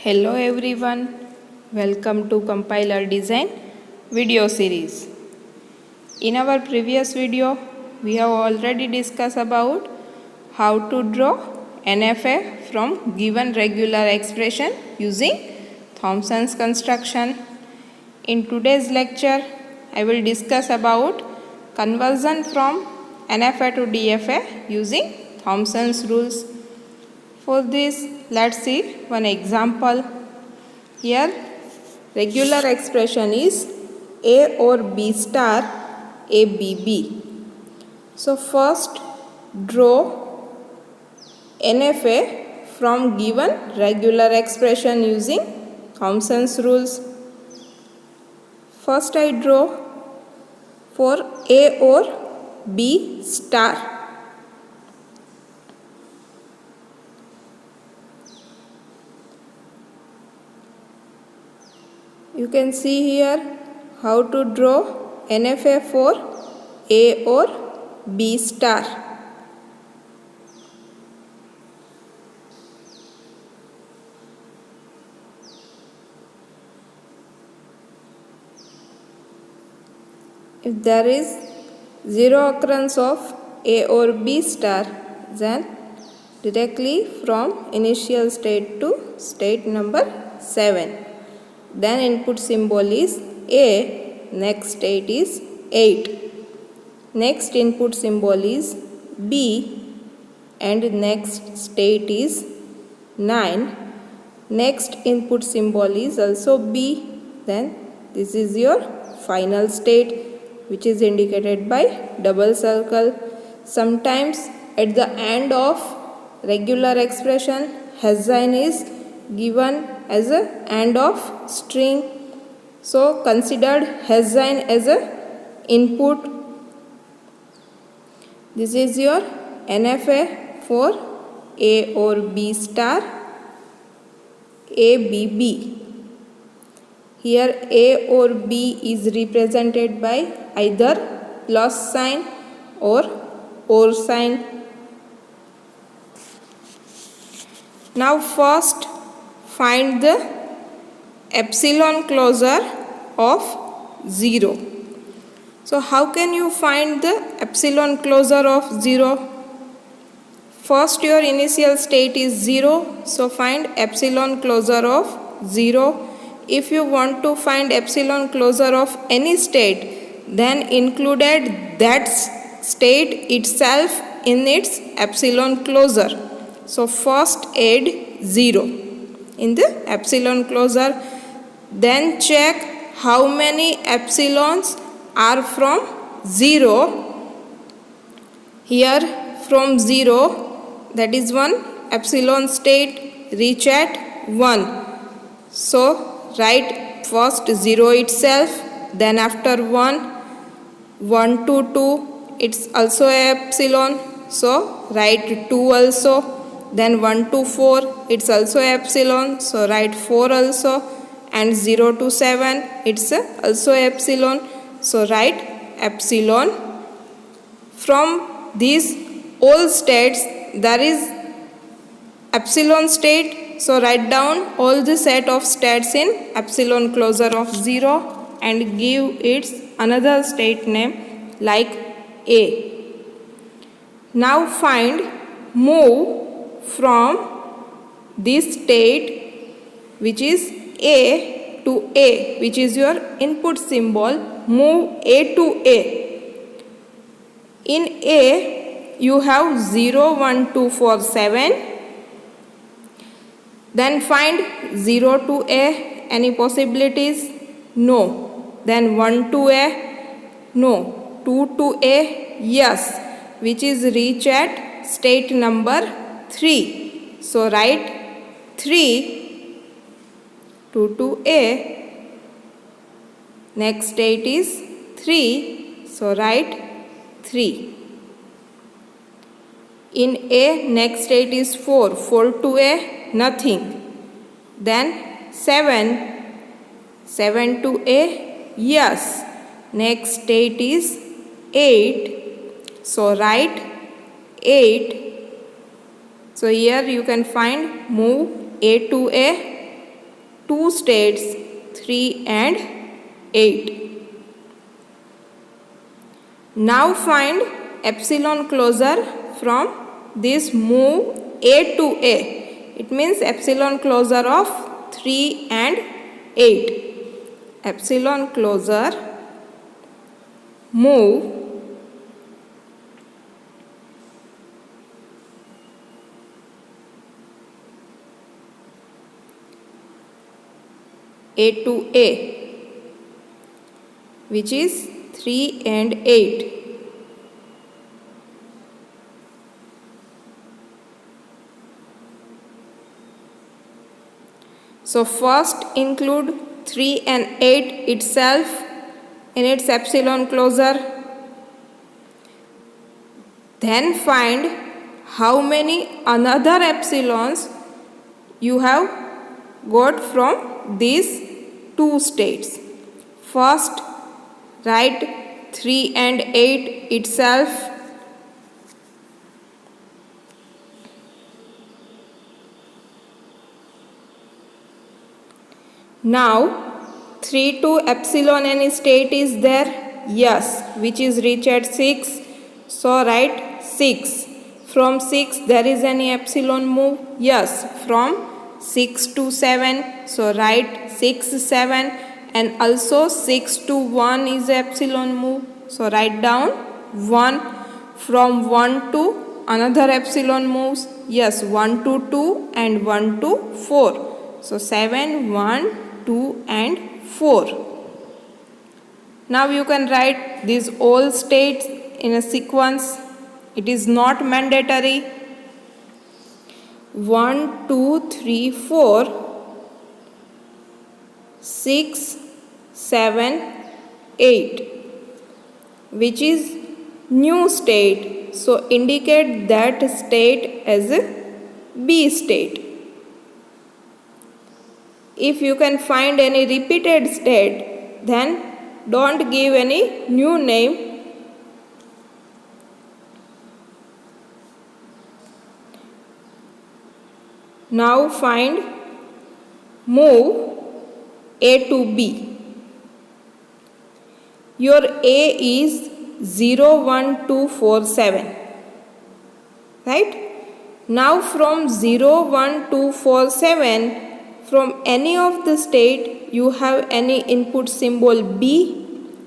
Hello everyone, welcome to Compiler Design video series. In our previous video, we have already discussed about how to draw Nfa from given regular expression using Thompson's construction. In today's lecture, I will discuss about conversion from Nfa to Dfa using Thompson's rules. For this, let's see one example. Here, regular expression is A or B star ABB. So first, draw Nfa from given regular expression using Thompson's rules. First, I draw for A or B star. You can see here how to draw Nfa for A or B star. If there is zero occurrence of A or B star, then directly from initial state to state number 7. Then input symbol is A, next state is 8. Next input symbol is B and next state is 9. Next input symbol is also B. Then this is your final state, which is indicated by double circle. Sometimes at the end of regular expression, hash sign is given as a end of string. So considered hash sign as a input. This is your Nfa for A or B star ABB. Here A or B is represented by either plus sign or sign. Now first find the epsilon closure of 0. So how can you find the epsilon closure of 0? First your initial state is 0, so find epsilon closure of 0. If you want to find epsilon closure of any state, then included that state itself in its epsilon closure. So first add 0 in the epsilon closure. Then check how many epsilons are from 0. Here from 0, that is one epsilon state, reach at 1. So write first 0 itself, then after 1, 1 to 2, it's also epsilon. So write 2 also. Then 1 to 4, it's also epsilon, so write 4 also. And 0 to 7, it's also epsilon, so write epsilon. From these all states, there is epsilon state, so write down all the set of states in epsilon closure of 0 and give its another state name like A. Now find move from this state, which is A to A, which is your input symbol, move A to A. In A, you have 0, 1, 2, 4, 7. Then find 0 to A, any possibilities? No. Then 1 to A? No. 2 to A? Yes. Which is reach at state number 3. So write 3, 2 to A, next state is 3, so write 3. In A, next state is 4, 4 to A, nothing. Then 7, 7 to A, yes. Next state is 8, so write 8. So here you can find move A to A two states 3 and 8. Now find epsilon closure from this move A to A. It means epsilon closure of 3 and 8. Epsilon closure move A to A, which is 3 and 8. So first include 3 and 8 itself in its epsilon closure. Then find how many another epsilons you have got from these two states. First, write 3 and 8 itself. Now, 3 to epsilon any state is there? Yes, which is reached at 6. So, write 6. From 6 there is any epsilon move? Yes, from 6 to 7. So, write 6, 7, and also 6 to 1 is epsilon move. So, write down 1. From 1 to another epsilon moves? Yes, 1 to 2 and 1 to 4. So, 7, 1, 2 and 4. Now you can write these all states in a sequence. It is not mandatory. 1, 2, 3, 4, 6, 7, 8, which is new state. So indicate that state as a B state. If you can find any repeated state, then don't give any new name. Now find move A to B. Your A is 0, 1, 2, 4, 7. Right? Now from 0, 1, 2, 4, 7, from any of the state you have any input symbol B,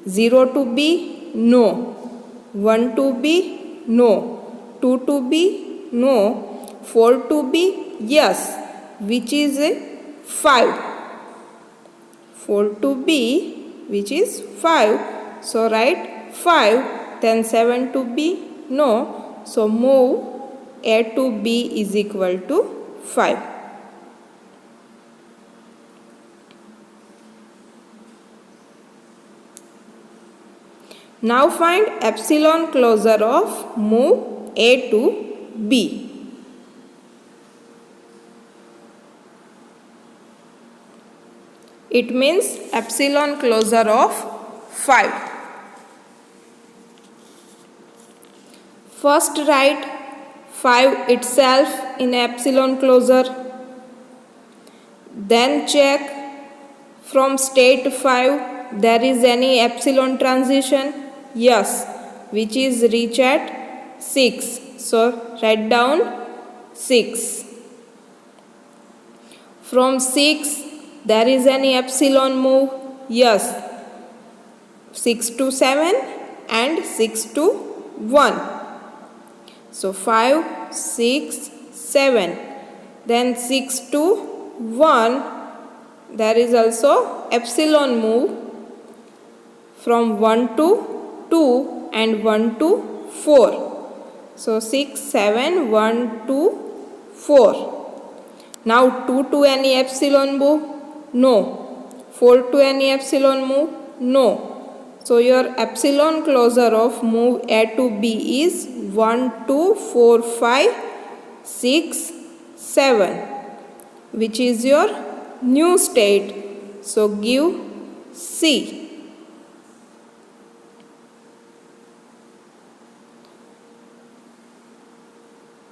0 to B, no, 1 to B, no, 2 to B, no, 4 to B, yes, which is 5, 4 to B, which is 5, so write 5, then 7 to B, no, so move A to B is equal to 5. Now find epsilon closure of move A to B. It means epsilon closure of 5. First write 5 itself in epsilon closure. Then check from state 5 there is any epsilon transition. Yes, which is reached at 6. So, write down 6. From 6, there is any epsilon move? Yes, 6 to 7 and 6 to 1. So, 5, 6, 7. Then 6 to 1, there is also epsilon move from 1 to 2 and 1 to 4. So 6, 7, 1, 2, 4. Now 2 to any epsilon move? No. 4 to any epsilon move? No. So your epsilon closure of move A to B is 1, 2, 4, 5, 6, 7, which is your new state. So give C.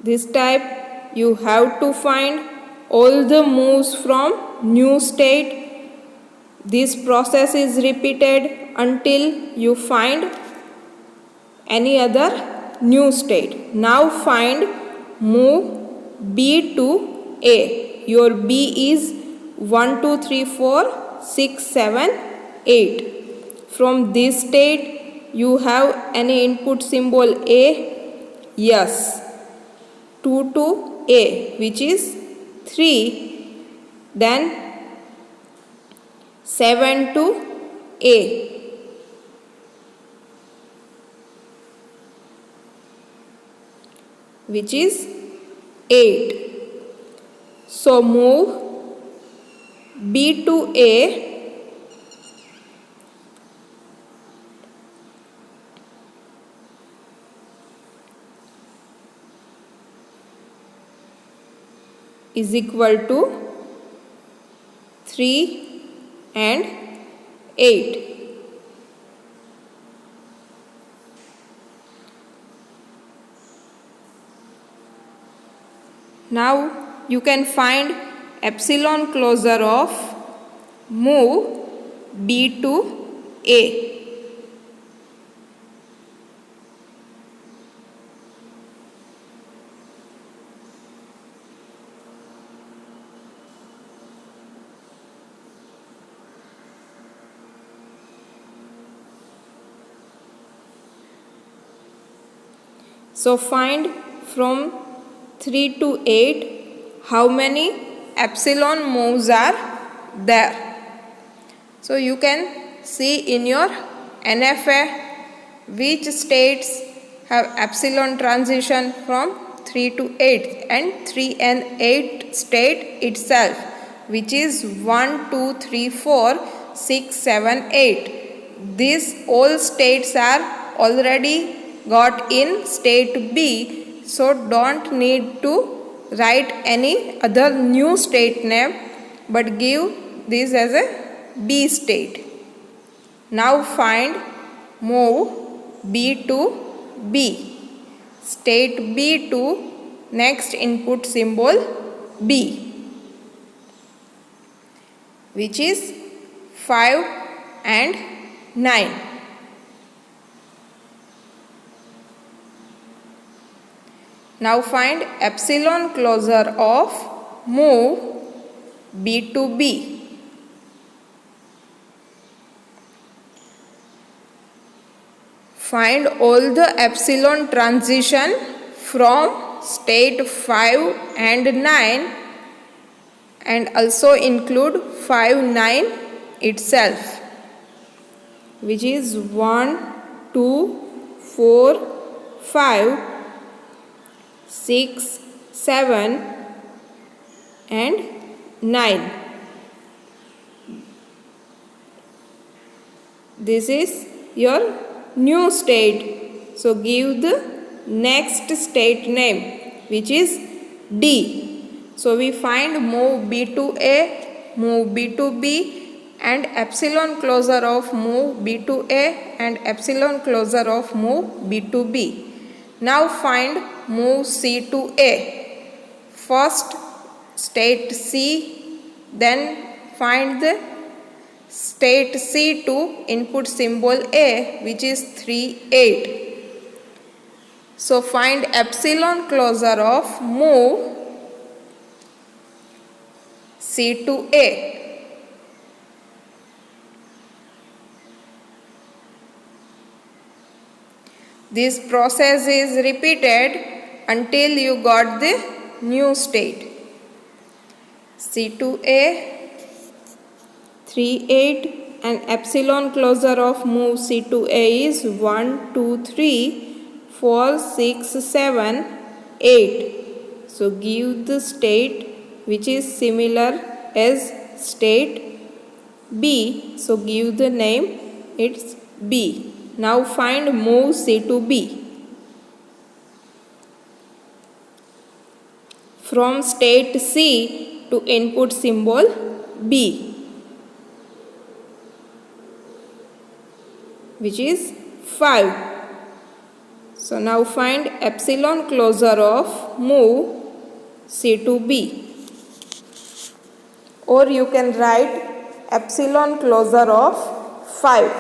This type you have to find all the moves from new state. This process is repeated until you find any other new state. Now find move B to A. Your B is 1, 2, 3, 4, 6, 7, 8. From this state you have any input symbol A? Yes. 2 to A, which is 3. Then 7 to A. Which is 8. So move B to A is equal to 3 and 8. Now you can find epsilon closure of move B to A. So find from 3 to 8 how many epsilon moves are there. So you can see in your Nfa which states have epsilon transition from 3 to 8 and 3 and 8 state itself, which is 1, 2, 3, 4, 6, 7, 8. These all states are already got in state B, so don't need to write any other new state name, but give this as a B state. Now find move B to B. State B to next input symbol B, which is 5 and 9. Now find epsilon closure of move B to B. Find all the epsilon transition from state 5 and 9 and also include 5, 9 itself, which is 1, 2, 4, 5, 6, 7 and 9. This is your new state. So give the next state name, which is D. So we find move B to A, move B to B, and epsilon closure of move B to A and epsilon closure of move B to B. Now find move C to A. First state C, then find the state C to input symbol A, which is 3, 8. So find epsilon closure of move C to A. This process is repeated until you got the new state. C to A, 3, 8, and epsilon closure of move C to A is 1, 2, 3, 4, 6, 7, 8. So give the state which is similar as state B. So give the name, it's B. Now find move C to B. From state C to input symbol B, which is 5. So now find epsilon closure of move C to B. or you can write epsilon closure of 5.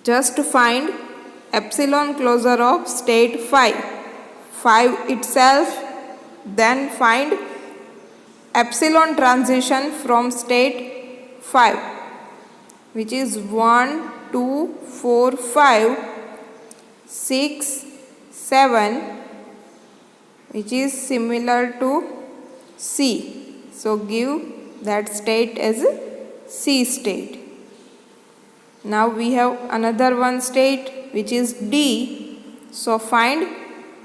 Just to find epsilon closure of state 5 itself, then find epsilon transition from state 5, which is 1, 2, 4, 5, 6, 7, which is similar to C. So give that state as C state. Now we have another one state which is D. So find,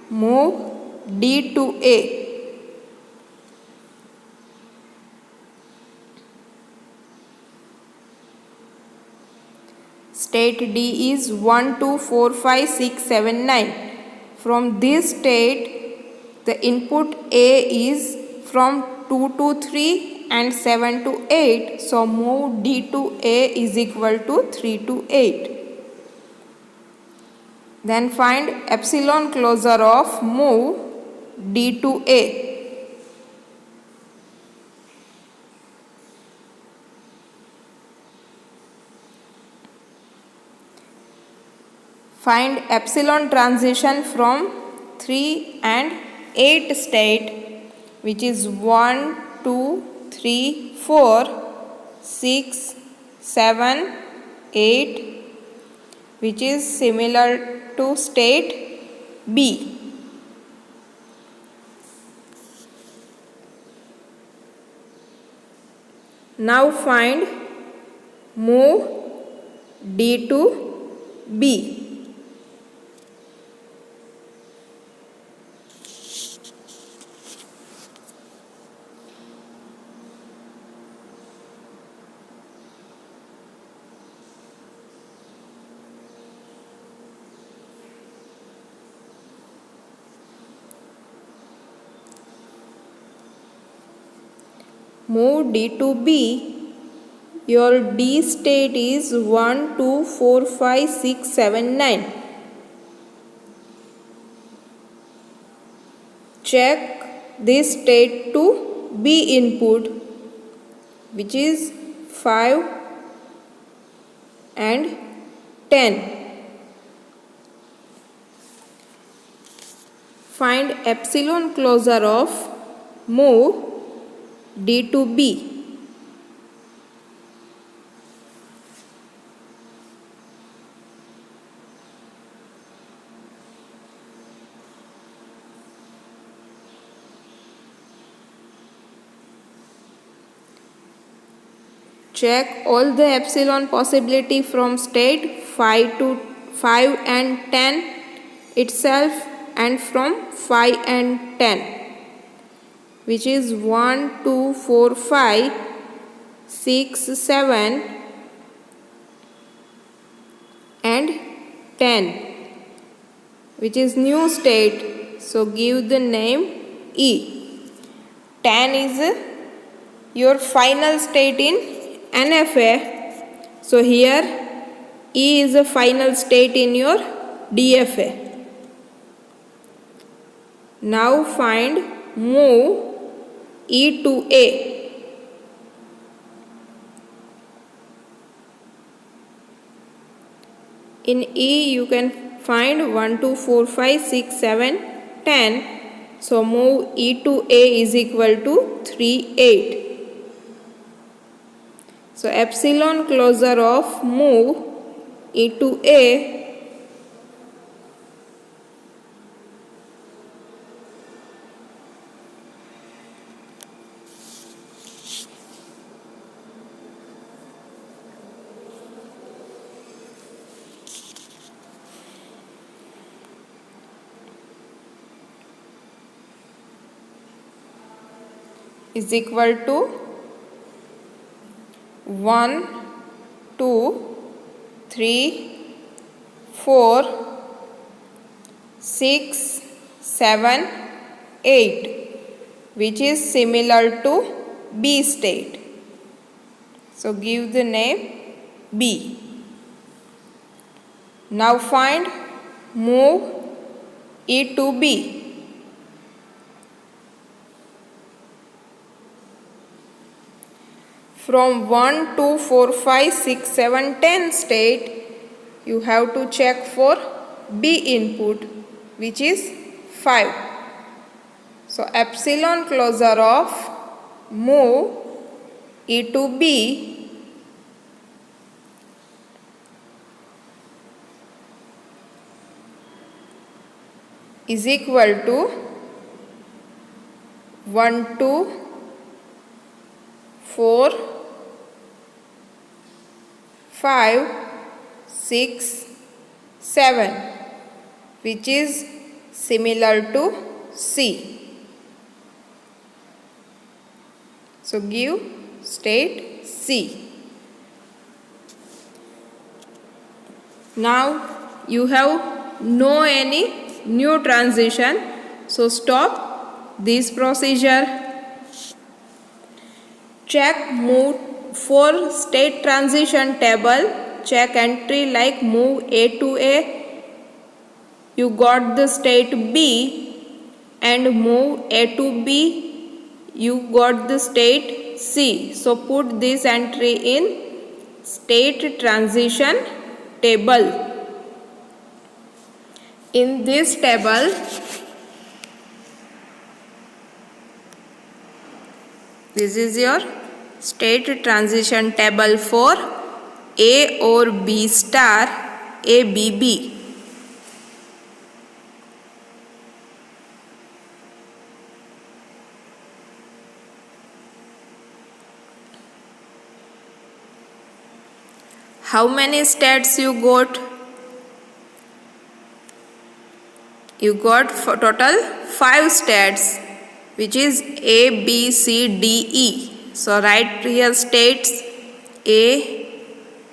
move D to A. State D is 1, 2, 4, 5, 6, 7, 9. From this state, the input A is from 2 to 3 and 7 to 8. So move D to A is equal to 3 to 8. Then find epsilon closure of move D to A. Find epsilon transition from 3 and 8 state, which is 1, 2, 3, 4, 6, 7, 8, which is similar to state B. Now find, move D to B. Move D to B. Your D state is 1, 2, 4, 5, 6, 7, 9. Check this state to B input, which is 5 and 10. Find epsilon closure of move D to B. Check all the epsilon possibility from state 5 to 5 and 10 itself and from 5 and 10. Which is 1, 2, 4, 5, 6, 7 and 10, which is new state. So give the name E. 10 is your final state in Nfa. So here E is a final state in your DFA. Now find move E to A. In E you can find 1, 2, 4, 5, 6, 7, 10. So move E to A is equal to 3, 8. So epsilon closure of move E to A is equal to 1, 2, 3, 4, 6, 7, 8, which is similar to B state. So give the name B. Now find move E to B. from 1, 2, 4, 5, 6, 7, 10 state, you have to check for B input, which is 5. So epsilon closure of move E to B is equal to 1, 2, 4, 5, 6, 7, which is similar to C. So give state C. Now you have no any new transition, so stop this procedure. Check move for state transition table. Check entry like move A to A. You got the state B, and move A to B. You got the state C. So put this entry in state transition table. In this table, this is your state transition table for A or B star ABB. How many states you got? You got for total 5 states, which is A, B, C, D, E. So write here states A,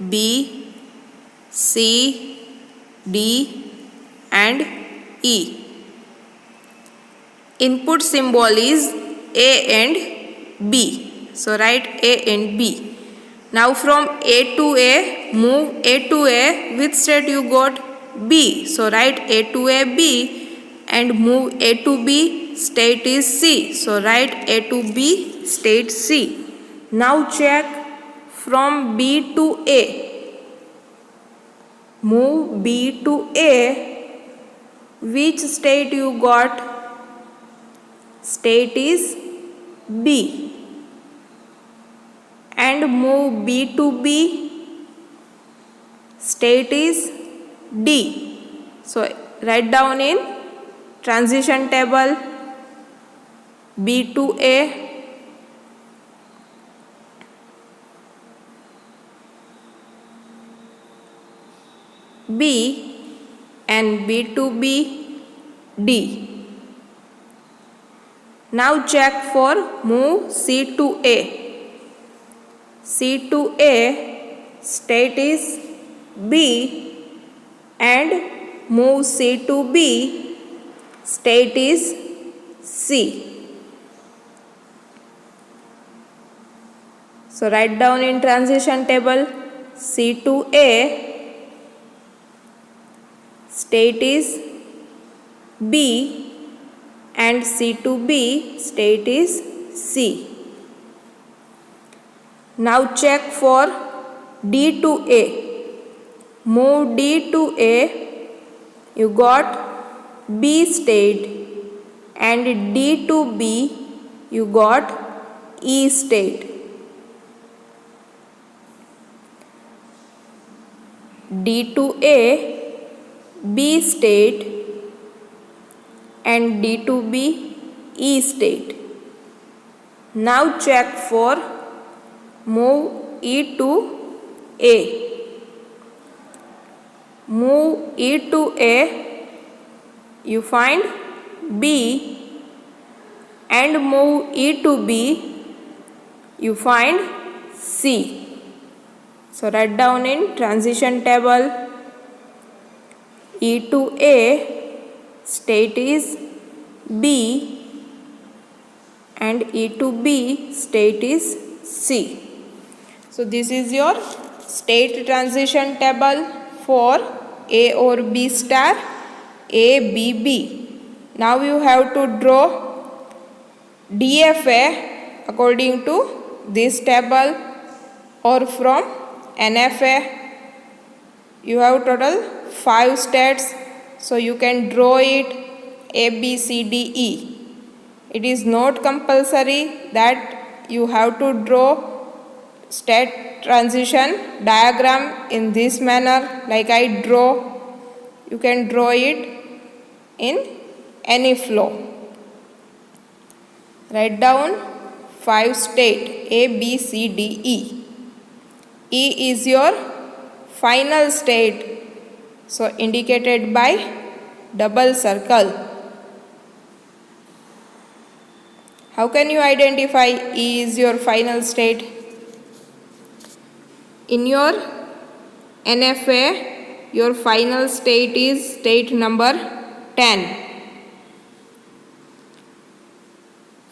B, C, D and E. Input symbol is A and B. So write A and B. Now from A to A, move A to A. Which state you got? B. So write A to A, B, and move A to B. State is C. So write A to B, state C. Now check from B to A. Move B to A. Which state you got? State is B. And move B to B. State is D. So write down in transition table B to A, B, and B to B, D. Now check for move C to A. C to A, state is B, and move C to B, state is C. So write down in transition table C to A, state is B, and C to B, state is C. Now check for D to A. Move D to A. You got B state, and D to B, you got E state. D to A, B state, and D to B, E state. Now check for move E to A. Move E to A, you find B, and move E to B, you find C. So write down in transition table E to A, state is B, and E to B, state is C. So this is your state transition table for A or B star ABB. Now you have to draw DFA according to this table. or from NFA. You have total 5 states, so you can draw it A, B, C, D, E. It is not compulsory that you have to draw state transition diagram in this manner like I draw. You can draw it in any flow. Write down 5 states A, B, C, D, E. E is your final state, so indicated by double circle. How can you identify E is your final state? In your NFA, your final state is state number 10.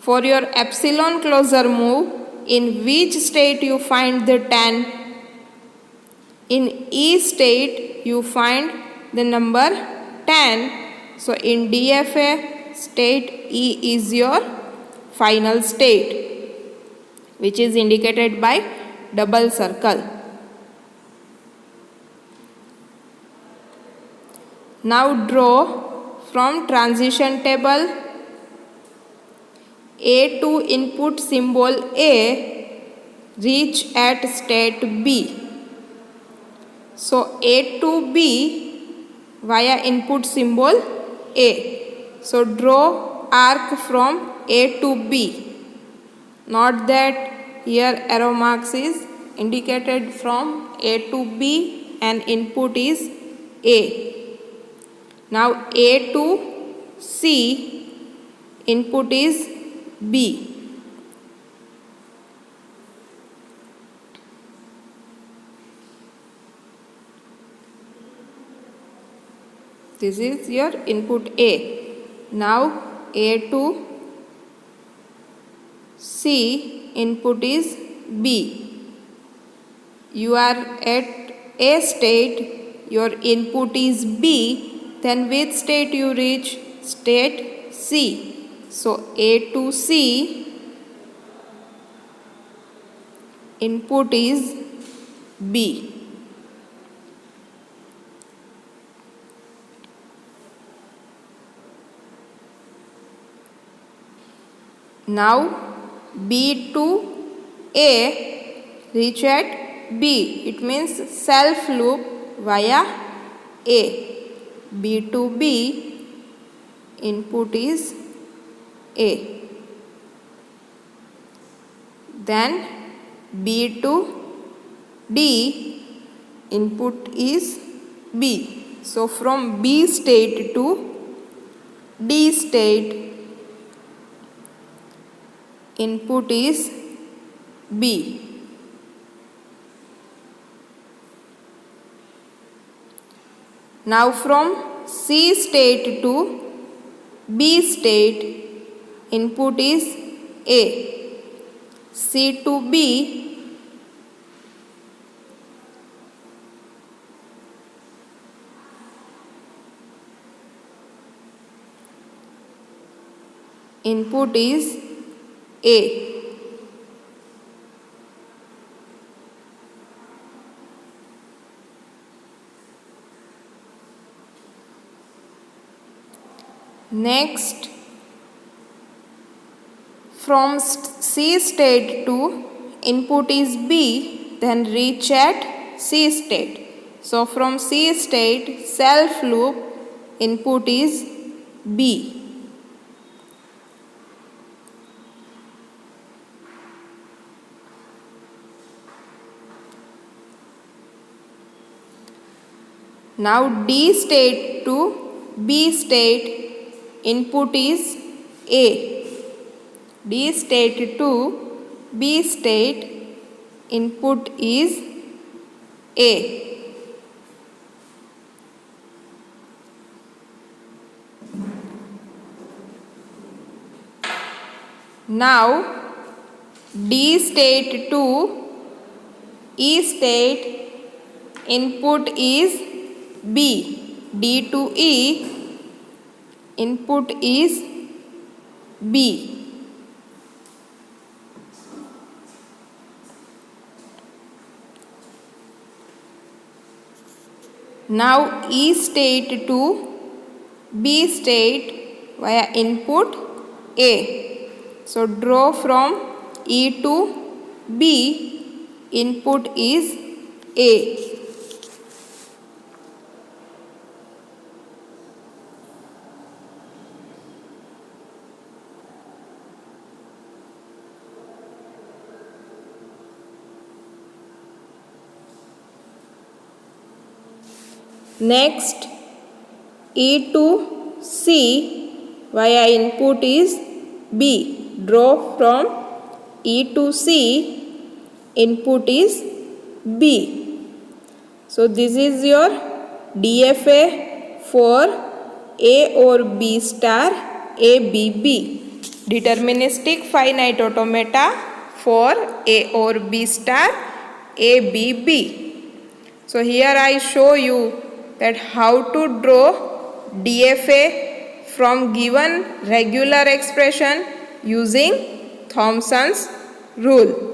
For your epsilon closure move, in which state you find the 10? In E state, you find the number 10. So in DFA state, E is your final state, which is indicated by double circle. Now draw from transition table A to input symbol A, reach at state B. So A to B via input symbol A. So draw arc from A to B. Note that here arrow marks is indicated from A to B and input is A. Now A to C, input is B. This is your input A. Now A to C, input is B. You are at A state, your input is B. Then which state you reach? State C. So A to C, input is B. Now B to A, reach at B. It means self loop via A. B to B, input is A. Then B to D, input is B. So from B state to D state, input is B. Now from C state to B state, input is A. C to B, input is A. Next, from C state to input is B, then reach at C state. So from C state, self loop, input is B. Now D state to B state, input is A. D state to B state, input is A. Now D state to E state, input is B. D to E, input is B. Now E state to B state via input A. So draw from E to B, input is A. Next, E to C via input is B. Draw from E to C, input is B. So this is your DFA for A or B star ABB. Deterministic finite automata for A or B star ABB. So here I show you that how to draw DFA from given regular expression using Thomson's rule.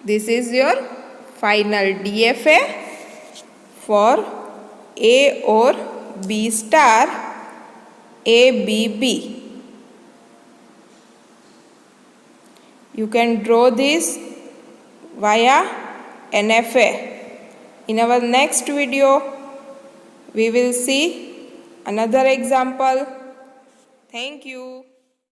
This is your final DFA for A or B star ABB. You can draw this via Nfa. In our next video, we will see another example. Thank you.